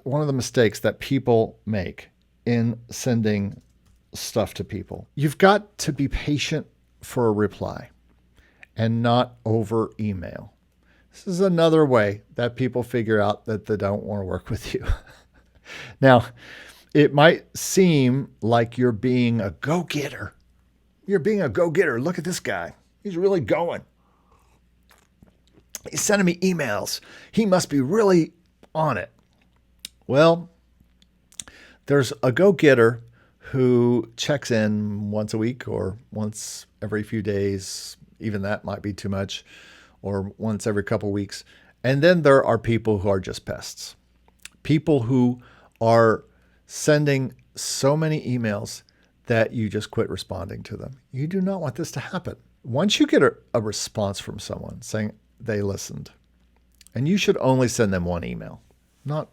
one of the mistakes that people make in sending stuff to people. You've got to be patient for a reply and not over email. This is another way that people figure out that they don't want to work with you. Now, it might seem like you're being a go-getter. You're being a go-getter. Look at this guy. He's really going. He's sending me emails. He must be really on it. Well, there's a go-getter who checks in once a week or once every few days. Even that might be too much, or once every couple weeks. And then there are people who are just pests. People who are sending so many emails that you just quit responding to them. You do not want this to happen. Once you get a response from someone saying they listened, and you should only send them one email, not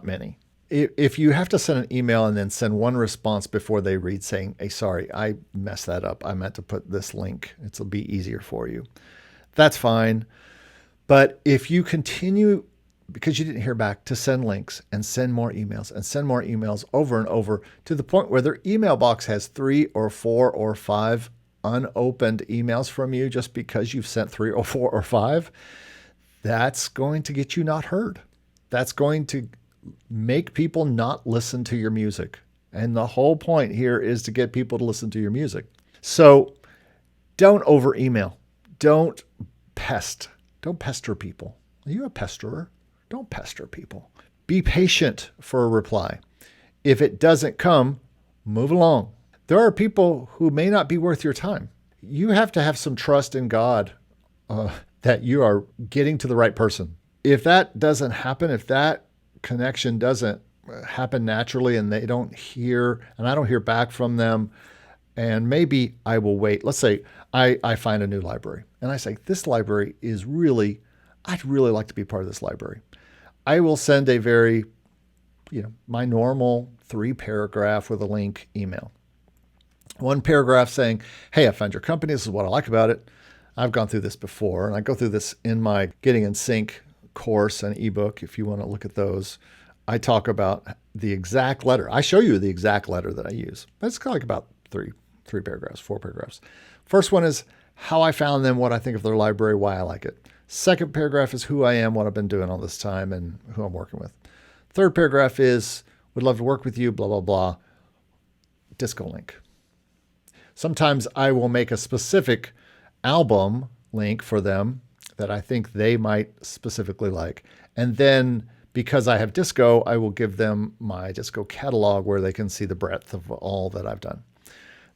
many. If you have to send an email and then send one response before they read saying, hey, sorry, I messed that up. I meant to put this link. It'll be easier for you. That's fine. But if you continue, because you didn't hear back, to send links and send more emails and send more emails over and over to the point where their email box has 3 or 4 or 5 unopened emails from you just because you've sent 3 or 4 or 5, that's going to get you not heard. That's going to make people not listen to your music. And the whole point here is to get people to listen to your music. So don't over email. Don't pester people. Are you a pesterer? Don't pester people. Be patient for a reply. If it doesn't come, move along. There are people who may not be worth your time. You have to have some trust in God that you are getting to the right person. If that doesn't happen, if that connection doesn't happen naturally and they don't hear, and I don't hear back from them, and maybe I will wait. Let's say I find a new library and I say, this library is really, I'd really like to be part of this library. I will send a very, my normal 3-paragraph with a link email. 1 paragraph saying, hey, I found your company. This is what I like about it. I've gone through this before, and I go through this in my Getting in Sync course and ebook. If you want to look at those, I talk about the exact letter. I show you the exact letter that I use. But it's like about 3 paragraphs, 4 paragraphs. First one is how I found them, what I think of their library, why I like it. Second paragraph is who I am, what I've been doing all this time, and who I'm working with. Third paragraph is would love to work with you, blah, blah, blah. Disco link. Sometimes I will make a specific album link for them that I think they might specifically like. And then because I have disco, I will give them my disco catalog where they can see the breadth of all that I've done.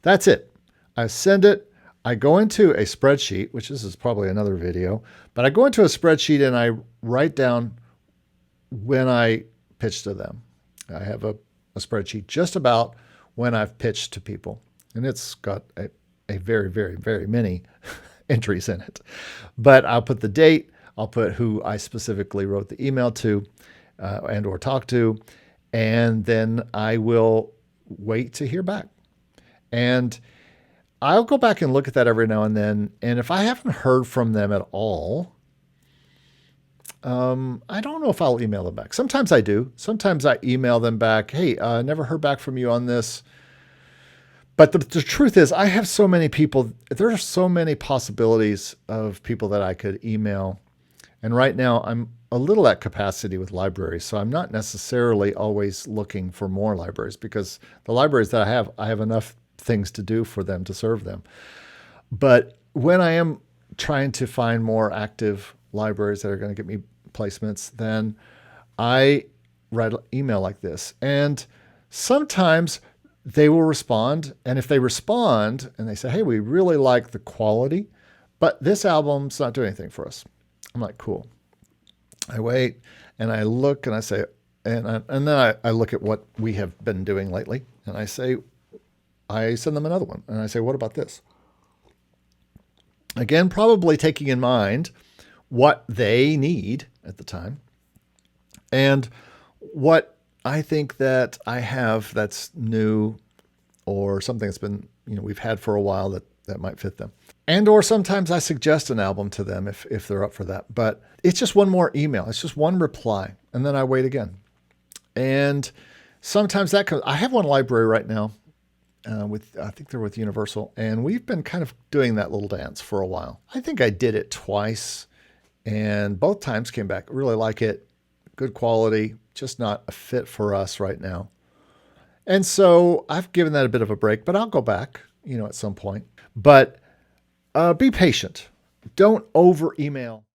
That's it. I send it. I go into a spreadsheet, which this is probably another video, but I go into a spreadsheet and I write down when I pitch to them. I have a spreadsheet just about when I've pitched to people. And it's got a very, very, very many entries in it. But I'll put the date, I'll put who I specifically wrote the email to and or talked to, and then I will wait to hear back. And I'll go back and look at that every now and then. And if I haven't heard from them at all, I don't know if I'll email them back. Sometimes I do. Sometimes I email them back, hey, never heard back from you on this. But the truth is, I have so many people, there are so many possibilities of people that I could email. And right now, I'm a little at capacity with libraries. So I'm not necessarily always looking for more libraries because the libraries that I have enough things to do for them to serve them. But when I am trying to find more active libraries that are going to get me placements, then I write an email like this. And sometimes they will respond. And if they respond and they say, hey, we really like the quality, but this album's not doing anything for us. I'm like, cool. I wait and I look and I say, and then I look at what we have been doing lately. And I say, I send them another one. And I say, what about this? Again, probably taking in mind what they need at the time and what I think that I have that's new or something that's been, we've had for a while that might fit them. And or sometimes I suggest an album to them if they're up for that. But it's just one more email. It's just one reply. And then I wait again. And sometimes that comes, I have one library right now I think they're with Universal, and we've been kind of doing that little dance for a while. I think I did it twice, and both times came back. Really like it, good quality, just not a fit for us right now. And so I've given that a bit of a break, but I'll go back, at some point. But be patient. Don't over email.